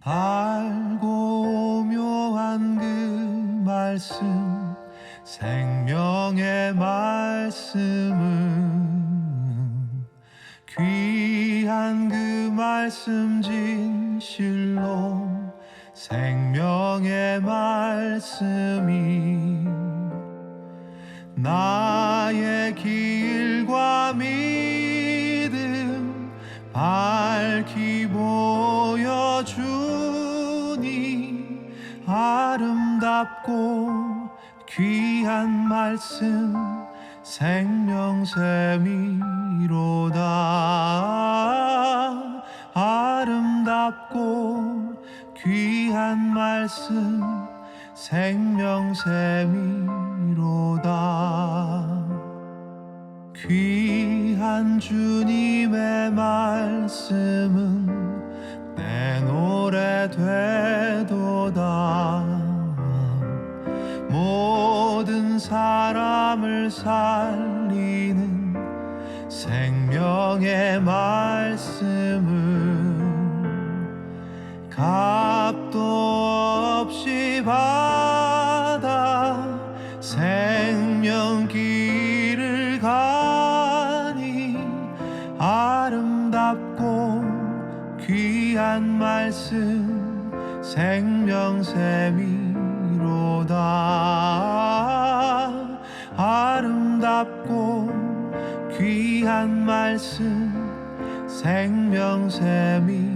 밝고 묘한 그 말씀, 생명의 말씀은 귀한 그 말씀 진실로 생명의 말씀이 나의 길과 믿음 밝히 보여주니 아름답고 귀한 말씀 생명샘이로다. 아름답고 귀한 말씀 생명샘이로다. 귀한 주님의 말씀은 내 노래 되도다. 모든 사람을 살리는 생명의 말씀은 값도 없이 받아 생명길을 가니 아름답고 귀한 말씀 생명샘이로다. 아름답고 귀한 말씀 생명샘이로다.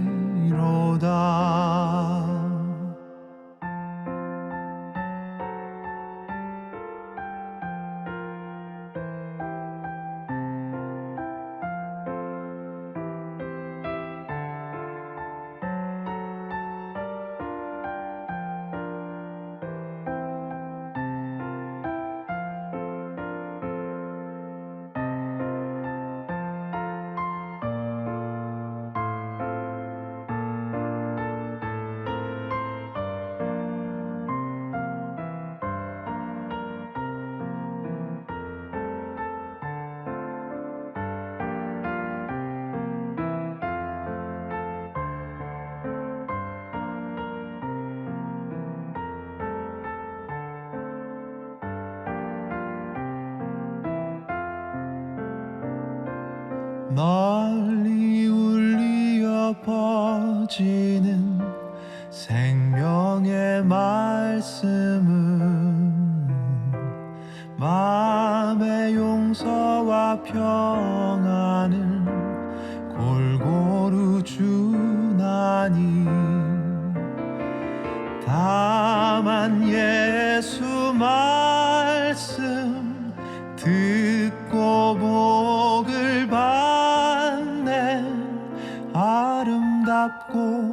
널리 울리어 퍼지는 생명의 말씀은 마음의 용서와 평안을 골고루 주나니 다만 예수 말씀 듣고 복을 받네. 아름답고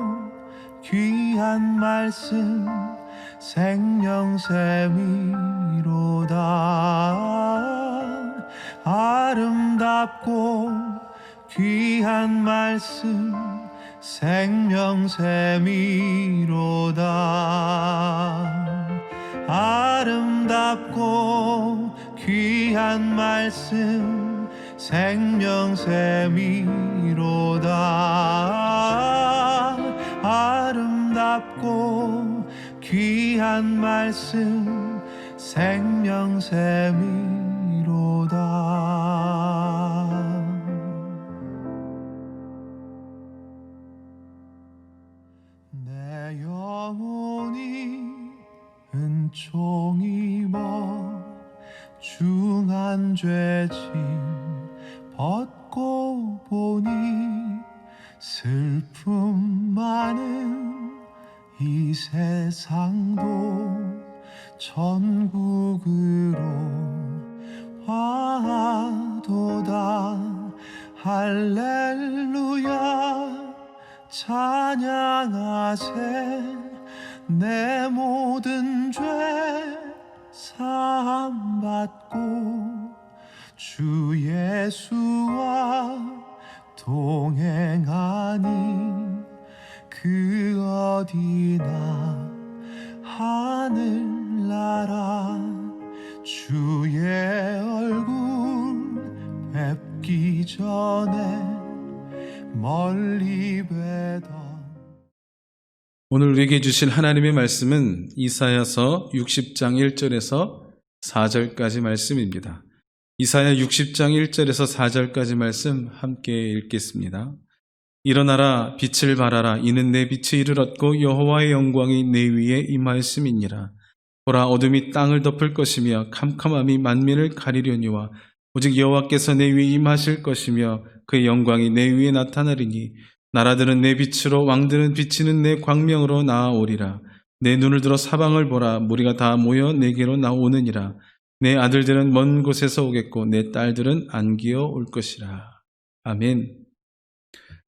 귀한 말씀 생명샘이로다. 아름답고 귀한 말씀 생명샘이로다. 아름답고 귀한 말씀 생명샘이로다. 아름답고 귀한 말씀 생명샘이로다. 내 영혼이 은총이 중한 죄짐 벗고 보니 슬픔 많은 이 세상도 천국으로 와도다. 할렐루야 찬양하세. 내 모든 죄 사함받고 주 예수와 동행하니 그 어디나 하늘나라 주의 얼굴 뵙기 전에 멀리 뵈던 오늘 우리에게 주신 하나님의 말씀은 이사야서 60장 1절에서 4절까지 말씀입니다. 이사야 60장 1절에서 4절까지 말씀 함께 읽겠습니다. 일어나라, 빛을 발하라. 이는 내 빛이 이르렀고 여호와의 영광이 내 위에 임하였음이니라. 보라, 어둠이 땅을 덮을 것이며 캄캄함이 만민을 가리려니와 오직 여호와께서 내 위에 임하실 것이며 그의 영광이 내 위에 나타나리니 나라들은 내 빛으로 왕들은 비치는 내 광명으로 나아오리라. 내 눈을 들어 사방을 보라. 무리가 다 모여 내게로 나오느니라. 내 아들들은 먼 곳에서 오겠고 내 딸들은 안기어 올 것이라. 아멘.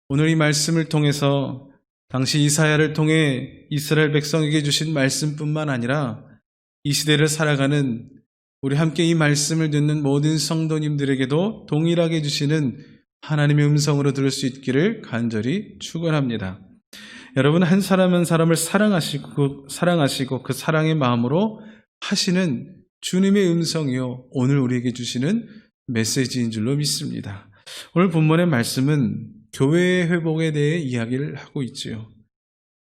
오늘 이 말씀을 통해서 당시 이사야를 통해 이스라엘 백성에게 주신 말씀뿐만 아니라 이 시대를 살아가는 우리 함께 이 말씀을 듣는 모든 성도님들에게도 동일하게 주시는 하나님의 음성으로 들을 수 있기를 간절히 축원합니다. 여러분, 한 사람 한 사람을 사랑하시고 그 사랑의 마음으로 하시는 주님의 음성이요, 오늘 우리에게 주시는 메시지인 줄로 믿습니다. 오늘 본문의 말씀은 교회의 회복에 대해 이야기를 하고 있지요.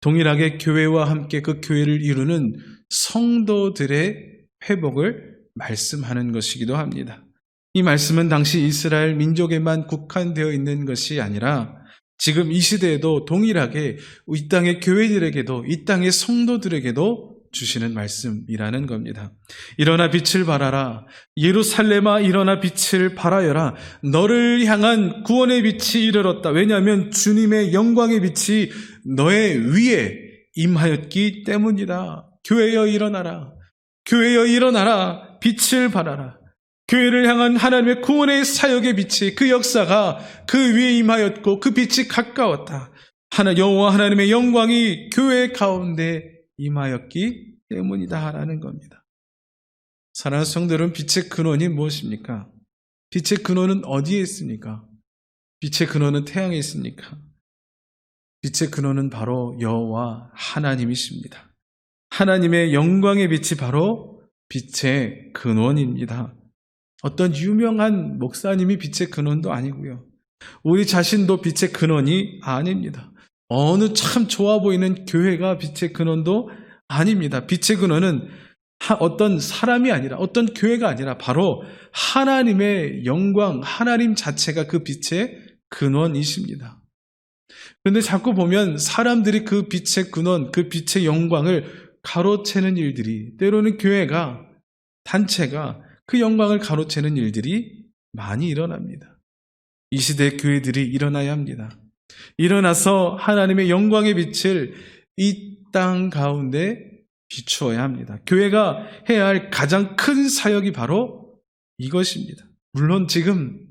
동일하게 교회와 함께 그 교회를 이루는 성도들의 회복을 말씀하는 것이기도 합니다. 이 말씀은 당시 이스라엘 민족에만 국한되어 있는 것이 아니라 지금 이 시대에도 동일하게 이 땅의 교회들에게도 이 땅의 성도들에게도 주시는 말씀이라는 겁니다. 일어나 빛을 발하라. 예루살렘아 일어나 빛을 발하여라. 너를 향한 구원의 빛이 이르렀다. 왜냐하면 주님의 영광의 빛이 너의 위에 임하였기 때문이다. 교회여 일어나라. 교회여 일어나라. 빛을 발하라. 교회를 향한 하나님의 구원의 사역의 빛이, 그 역사가 그 위에 임하였고 그 빛이 가까웠다. 여호와 하나님의 영광이 교회 가운데 임하였기 때문이다 라는 겁니다. 사랑하는 성도들은, 빛의 근원이 무엇입니까? 빛의 근원은 어디에 있습니까? 빛의 근원은 태양에 있습니까? 빛의 근원은 바로 여호와 하나님이십니다. 하나님의 영광의 빛이 바로 빛의 근원입니다. 어떤 유명한 목사님이 빛의 근원도 아니고요. 우리 자신도 빛의 근원이 아닙니다. 어느 참 좋아 보이는 교회가 빛의 근원도 아닙니다. 빛의 근원은 어떤 사람이 아니라, 어떤 교회가 아니라 바로 하나님의 영광, 하나님 자체가 그 빛의 근원이십니다. 그런데 자꾸 보면 사람들이 그 빛의 근원, 그 빛의 영광을 가로채는 일들이, 때로는 교회가, 단체가 그 영광을 가로채는 일들이 많이 일어납니다. 이 시대 교회들이 일어나야 합니다. 일어나서 하나님의 영광의 빛을 이 땅 가운데 비추어야 합니다. 교회가 해야 할 가장 큰 사역이 바로 이것입니다. 물론 지금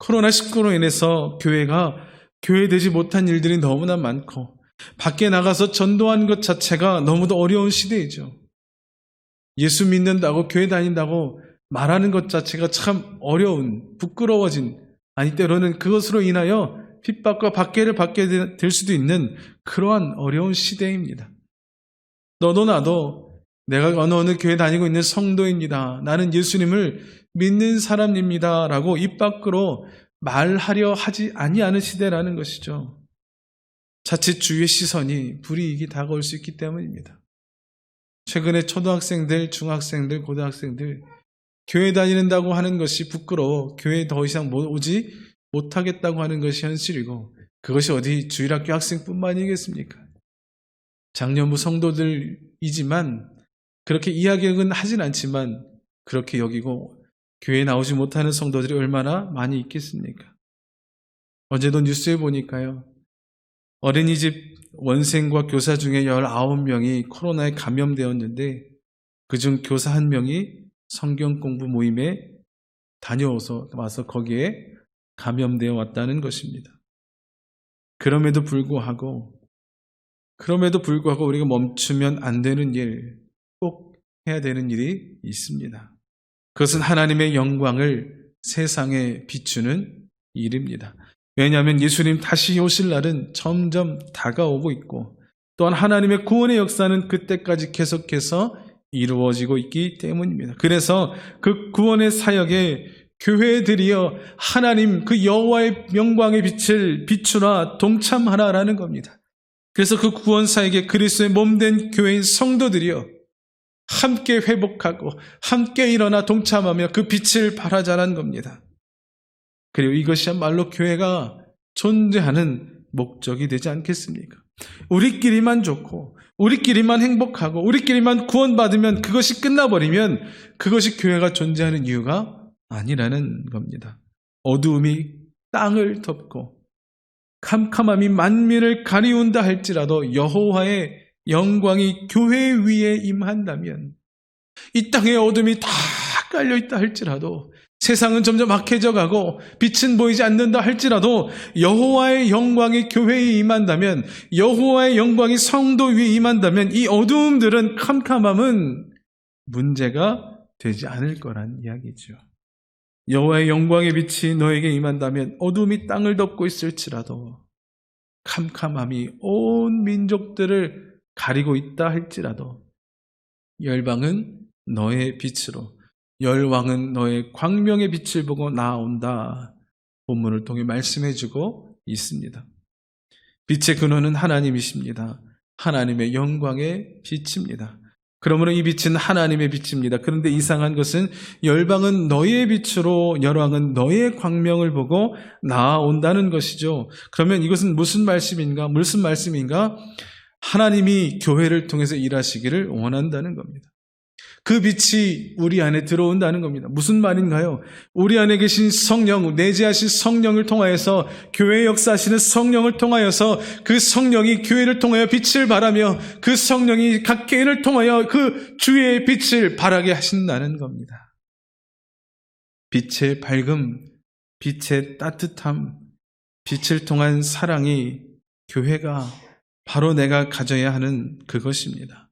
코로나19로 인해서 교회가 교회되지 못한 일들이 너무나 많고 밖에 나가서 전도하는 것 자체가 너무도 어려운 시대이죠. 예수 믿는다고, 교회 다닌다고 말하는 것 자체가 참 어려운, 부끄러워진, 아니 때로는 그것으로 인하여 핍박과 박해를 받게 될 수도 있는 그러한 어려운 시대입니다. 너도 나도 내가 어느 교회 다니고 있는 성도입니다. 나는 예수님을 믿는 사람입니다. 라고 입 밖으로 말하려 하지 아니하는 시대라는 것이죠. 자칫 주위의 시선이, 불이익이 다가올 수 있기 때문입니다. 최근에 초등학생들, 중학생들, 고등학생들 교회 다니는다고 하는 것이 부끄러워 교회에 더 이상 오지 못하겠다고 하는 것이 현실이고, 그것이 어디 주일학교 학생뿐만이겠습니까? 장년부 성도들이지만 그렇게 이야기는 하진 않지만 그렇게 여기고 교회에 나오지 못하는 성도들이 얼마나 많이 있겠습니까? 어제도 뉴스에 보니까요, 어린이집 원생과 교사 중에 19명이 코로나에 감염되었는데 그중 교사 1명이 성경 공부 모임에 와서 거기에 감염되어 왔다는 것입니다. 그럼에도 불구하고 우리가 멈추면 안 되는 일, 꼭 해야 되는 일이 있습니다. 그것은 하나님의 영광을 세상에 비추는 일입니다. 왜냐하면 예수님 다시 오실 날은 점점 다가오고 있고, 또한 하나님의 구원의 역사는 그때까지 계속해서 이루어지고 있기 때문입니다. 그래서 그 구원의 사역에 교회들이여 하나님 그 여호와의 영광의 빛을 비추라, 동참하라라는 겁니다. 그래서 그 구원사에게 그리스도의 몸된 교회인 성도들이여 함께 회복하고 함께 일어나 동참하며 그 빛을 발하자는 겁니다. 그리고 이것이야말로 교회가 존재하는 목적이 되지 않겠습니까? 우리끼리만 좋고 우리끼리만 행복하고 우리끼리만 구원받으면 그것이 끝나버리면 그것이 교회가 존재하는 이유가 아니라는 겁니다. 어두움이 땅을 덮고 캄캄함이 만민을 가리운다 할지라도 여호와의 영광이 교회 위에 임한다면 이 땅에 어둠이 다 깔려있다 할지라도 세상은 점점 악해져 가고 빛은 보이지 않는다 할지라도 여호와의 영광이 교회에 임한다면 여호와의 영광이 성도 위에 임한다면 이 어두움들은 캄캄함은 문제가 되지 않을 거란 이야기죠. 여호와의 영광의 빛이 너에게 임한다면 어둠이 땅을 덮고 있을지라도 캄캄함이 온 민족들을 가리고 있다 할지라도 열방은 너의 빛으로 열왕은 너의 광명의 빛을 보고 나아온다. 본문을 통해 말씀해주고 있습니다. 빛의 근원은 하나님이십니다. 하나님의 영광의 빛입니다. 그러므로 이 빛은 하나님의 빛입니다. 그런데 이상한 것은 열방은 너의 빛으로 열왕은 너의 광명을 보고 나아온다는 것이죠. 그러면 이것은 무슨 말씀인가? 하나님이 교회를 통해서 일하시기를 원한다는 겁니다. 그 빛이 우리 안에 들어온다는 겁니다. 무슨 말인가요? 우리 안에 계신 성령, 내재하신 성령을 통하여서 교회의 역사하시는 성령을 통하여서 그 성령이 교회를 통하여 빛을 발하며 그 성령이 각 개인을 통하여 그 주의 빛을 발하게 하신다는 겁니다. 빛의 밝음, 빛의 따뜻함, 빛을 통한 사랑이 교회가 바로 내가 가져야 하는 그것입니다.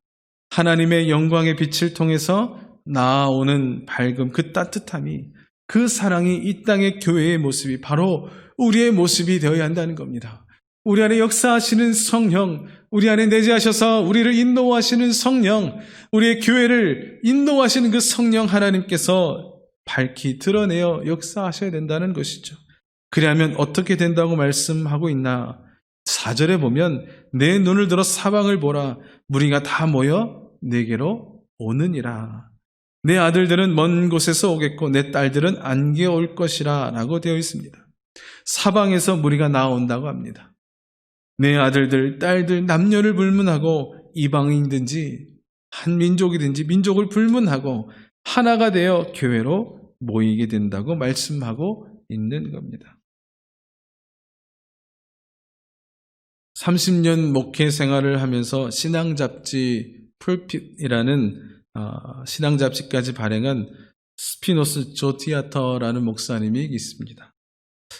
하나님의 영광의 빛을 통해서 나아오는 밝음, 그 따뜻함이, 그 사랑이 이 땅의 교회의 모습이 바로 우리의 모습이 되어야 한다는 겁니다. 우리 안에 역사하시는 성령, 우리 안에 내재하셔서 우리를 인도하시는 성령, 우리의 교회를 인도하시는 그 성령 하나님께서 밝히 드러내어 역사하셔야 된다는 것이죠. 그래야면 어떻게 된다고 말씀하고 있나? 4절에 보면 내 눈을 들어 사방을 보라. 무리가 다 모여 내게로 오느니라. 내 아들들은 먼 곳에서 오겠고 내 딸들은 안개 올 것이라 라고 되어 있습니다. 사방에서 무리가 나온다고 합니다. 내 아들들, 딸들 남녀를 불문하고 이방인든지 한 민족이든지 민족을 불문하고 하나가 되어 교회로 모이게 된다고 말씀하고 있는 겁니다. 30년 목회 생활을 하면서 신앙잡지 풀핏이라는 신앙잡지까지 발행한 스피노스 조티아터라는 목사님이 있습니다.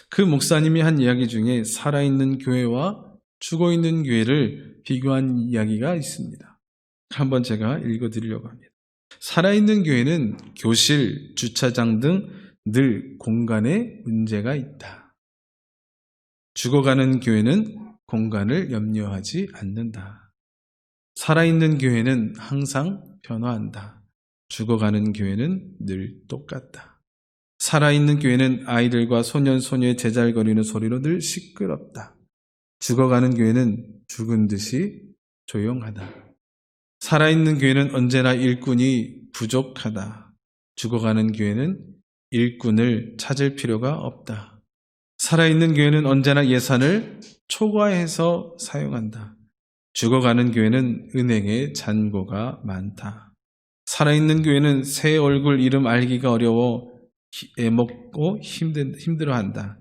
그 목사님이 한 이야기 중에 살아있는 교회와 죽어있는 교회를 비교한 이야기가 있습니다. 한번 제가 읽어드리려고 합니다. 살아있는 교회는 교실, 주차장 등 늘 공간에 문제가 있다. 죽어가는 교회는 공간을 염려하지 않는다. 살아있는 교회는 항상 변화한다. 죽어가는 교회는 늘 똑같다. 살아있는 교회는 아이들과 소년, 소녀의 제잘거리는 소리로 늘 시끄럽다. 죽어가는 교회는 죽은 듯이 조용하다. 살아있는 교회는 언제나 일꾼이 부족하다. 죽어가는 교회는 일꾼을 찾을 필요가 없다. 살아있는 교회는 언제나 예산을 초과해서 사용한다. 죽어가는 교회는 은행에 잔고가 많다. 살아있는 교회는 새 얼굴 이름 알기가 어려워 애먹고 힘들어한다.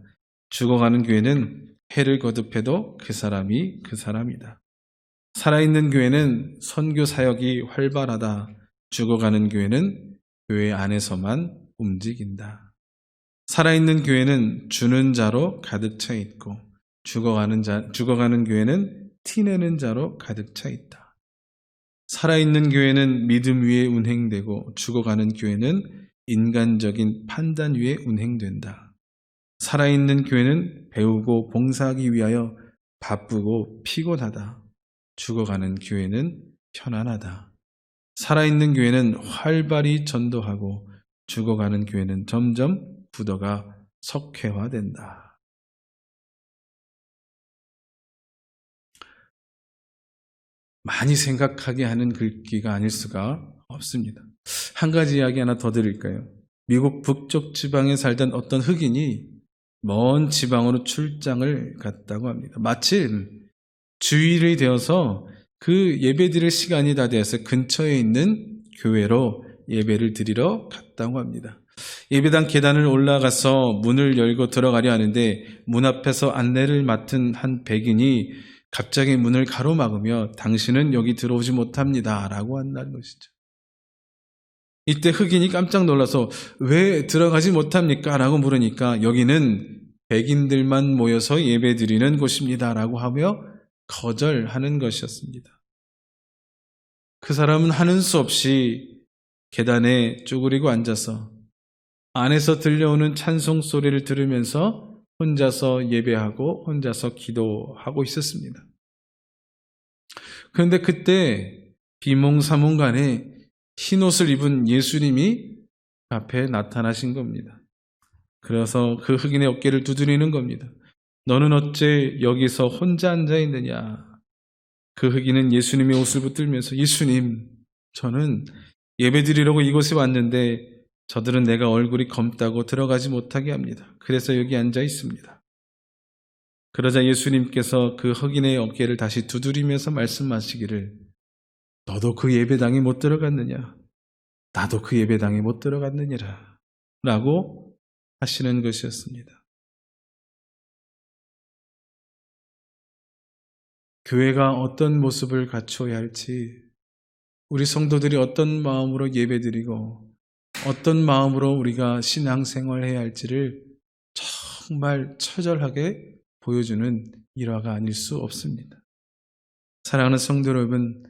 죽어가는 교회는 해를 거듭해도 그 사람이 그 사람이다. 살아있는 교회는 선교 사역이 활발하다. 죽어가는 교회는 교회 안에서만 움직인다. 살아있는 교회는 주는 자로 가득 차 있고 죽어가는 교회는 티내는 자로 가득 차 있다. 살아있는 교회는 믿음 위에 운행되고 죽어가는 교회는 인간적인 판단 위에 운행된다. 살아있는 교회는 배우고 봉사하기 위하여 바쁘고 피곤하다. 죽어가는 교회는 편안하다. 살아있는 교회는 활발히 전도하고 죽어가는 교회는 점점 부도가 석회화된다. 많이 생각하게 하는 글귀가 아닐 수가 없습니다. 한 가지 이야기 하나 더 드릴까요? 미국 북쪽 지방에 살던 어떤 흑인이 먼 지방으로 출장을 갔다고 합니다. 마침 주일이 되어서 그 예배 드릴 시간이 다 되어서 근처에 있는 교회로 예배를 드리러 갔다고 합니다. 예배당 계단을 올라가서 문을 열고 들어가려 하는데 문 앞에서 안내를 맡은 한 백인이 갑자기 문을 가로막으며 당신은 여기 들어오지 못합니다 라고 한다는 것이죠. 이때 흑인이 깜짝 놀라서 왜 들어가지 못합니까? 라고 물으니까 여기는 백인들만 모여서 예배 드리는 곳입니다 라고 하며 거절하는 것이었습니다. 그 사람은 하는 수 없이 계단에 쭈그리고 앉아서 안에서 들려오는 찬송 소리를 들으면서 혼자서 예배하고 혼자서 기도하고 있었습니다. 그런데 그때 비몽사몽간에 흰옷을 입은 예수님이 앞에 나타나신 겁니다. 그래서 그 흑인의 어깨를 두드리는 겁니다. 너는 어째 여기서 혼자 앉아 있느냐? 그 흑인은 예수님의 옷을 붙들면서 예수님, 저는 예배드리려고 이곳에 왔는데 저들은 내가 얼굴이 검다고 들어가지 못하게 합니다. 그래서 여기 앉아 있습니다. 그러자 예수님께서 그 흑인의 어깨를 다시 두드리면서 말씀하시기를 너도 그 예배당에 못 들어갔느냐? 나도 그 예배당에 못 들어갔느니라 라고 하시는 것이었습니다. 교회가 어떤 모습을 갖춰야 할지, 우리 성도들이 어떤 마음으로 예배드리고 어떤 마음으로 우리가 신앙생활해야 할지를 정말 처절하게 보여주는 일화가 아닐 수 없습니다. 사랑하는 성도 여러분,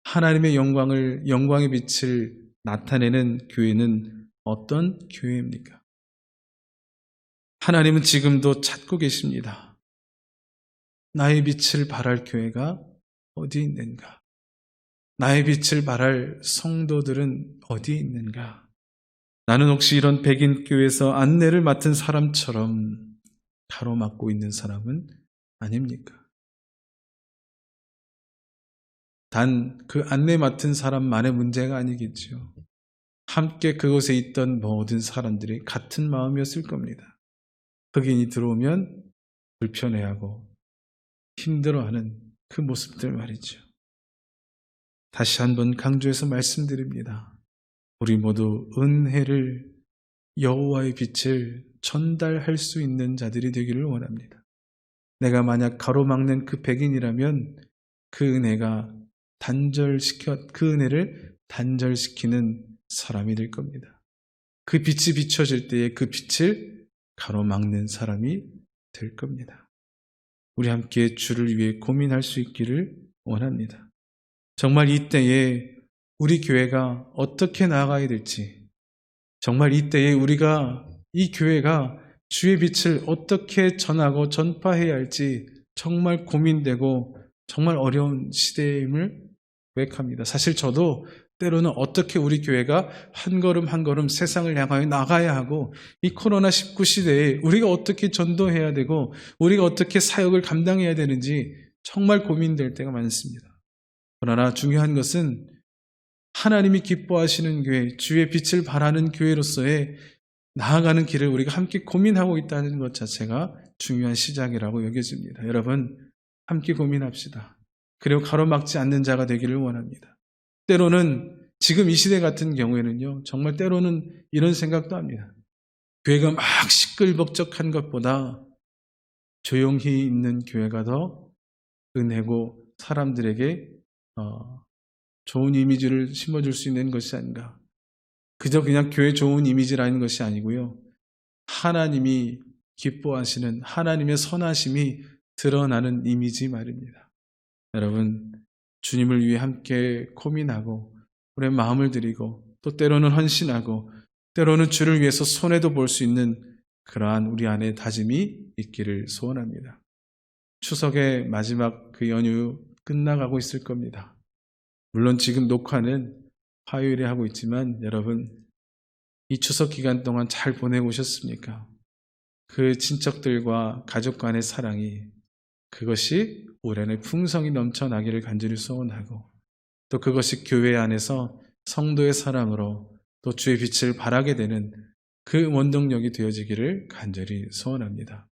하나님의 영광의 빛을 나타내는 교회는 어떤 교회입니까? 하나님은 지금도 찾고 계십니다. 나의 빛을 발할 교회가 어디 있는가? 나의 빛을 발할 성도들은 어디 있는가? 나는 혹시 이런 백인 교회에서 안내를 맡은 사람처럼 가로막고 있는 사람은 아닙니까? 단 그 안내 맡은 사람만의 문제가 아니겠죠. 함께 그곳에 있던 모든 사람들이 같은 마음이었을 겁니다. 흑인이 들어오면 불편해하고 힘들어하는 그 모습들 말이죠. 다시 한번 강조해서 말씀드립니다. 우리 모두 은혜를, 여호와의 빛을 전달할 수 있는 자들이 되기를 원합니다. 내가 만약 가로막는 그 백인이라면 그 은혜를 단절시키는 사람이 될 겁니다. 그 빛이 비춰질 때에 그 빛을 가로막는 사람이 될 겁니다. 우리 함께 주를 위해 고민할 수 있기를 원합니다. 정말 이때에 우리 교회가 어떻게 나아가야 될지, 정말 이때에 이 교회가 주의 빛을 어떻게 전하고 전파해야 할지 정말 고민되고 정말 어려운 시대임을 고백합니다. 사실 저도 때로는 어떻게 우리 교회가 한 걸음 한 걸음 세상을 향하여 나가야 하고 이 코로나19 시대에 우리가 어떻게 전도해야 되고 우리가 어떻게 사역을 감당해야 되는지 정말 고민될 때가 많습니다. 그러나 중요한 것은 하나님이 기뻐하시는 교회, 주의 빛을 발하는 교회로서의 나아가는 길을 우리가 함께 고민하고 있다는 것 자체가 중요한 시작이라고 여겨집니다. 여러분, 함께 고민합시다. 그리고 가로막지 않는 자가 되기를 원합니다. 때로는 지금 이 시대 같은 경우에는요, 정말 때로는 이런 생각도 합니다. 교회가 막 시끌벅적한 것보다 조용히 있는 교회가 더 은혜고 사람들에게 좋은 이미지를 심어줄 수 있는 것이 아닌가. 그저 그냥 교회 좋은 이미지라는 것이 아니고요. 하나님이 기뻐하시는 하나님의 선하심이 드러나는 이미지 말입니다. 여러분, 주님을 위해 함께 고민하고 우리의 마음을 드리고 또 때로는 헌신하고 때로는 주를 위해서 손해도 볼 수 있는 그러한 우리 안에 다짐이 있기를 소원합니다. 추석의 마지막 그 연휴 끝나가고 있을 겁니다. 물론 지금 녹화는 화요일에 하고 있지만 여러분, 이 추석 기간 동안 잘 보내고 오셨습니까? 그 친척들과 가족 간의 사랑이, 그것이 올 한해 풍성이 넘쳐나기를 간절히 소원하고 또 그것이 교회 안에서 성도의 사랑으로 또 주의 빛을 발하게 되는 그 원동력이 되어지기를 간절히 소원합니다.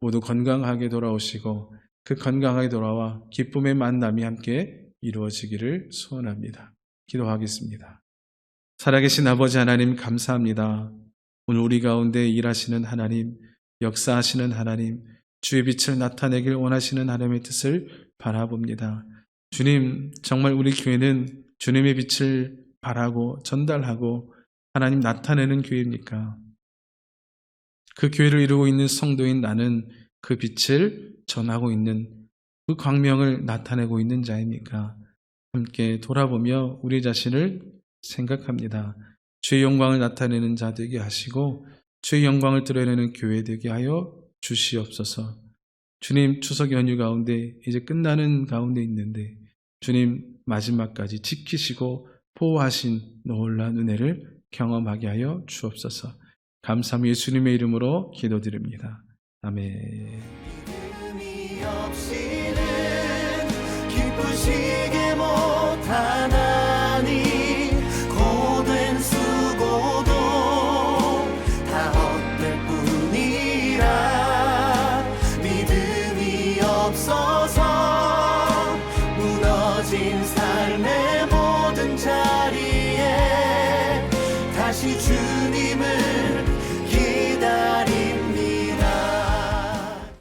모두 건강하게 돌아오시고 그 건강하게 돌아와 기쁨의 만남이 함께 이루어지기를 소원합니다. 기도하겠습니다. 살아계신 아버지 하나님 감사합니다. 오늘 우리 가운데 일하시는 하나님, 역사하시는 하나님, 주의 빛을 나타내길 원하시는 하나님의 뜻을 바라봅니다. 주님, 정말 우리 교회는 주님의 빛을 바라고 전달하고 하나님 나타내는 교회입니까? 그 교회를 이루고 있는 성도인 나는 그 빛을 전하고 있는 그 광명을 나타내고 있는 자입니까? 함께 돌아보며 우리 자신을 생각합니다. 주의 영광을 나타내는 자 되게 하시고 주의 영광을 드러내는 교회 되게 하여 주시옵소서. 주님, 추석 연휴 가운데 이제 끝나는 가운데 있는데 주님 마지막까지 지키시고 보호하신 놀라운 은혜를 경험하게 하여 주옵소서. 감사함 예수님의 이름으로 기도드립니다. 아멘. 믿음이 없이는 기쁘시게 못하나니 고된 수고도 다 헛될 뿐이라. 믿음이 없어서 무너진 삶의 모든 자리에 다시 주님을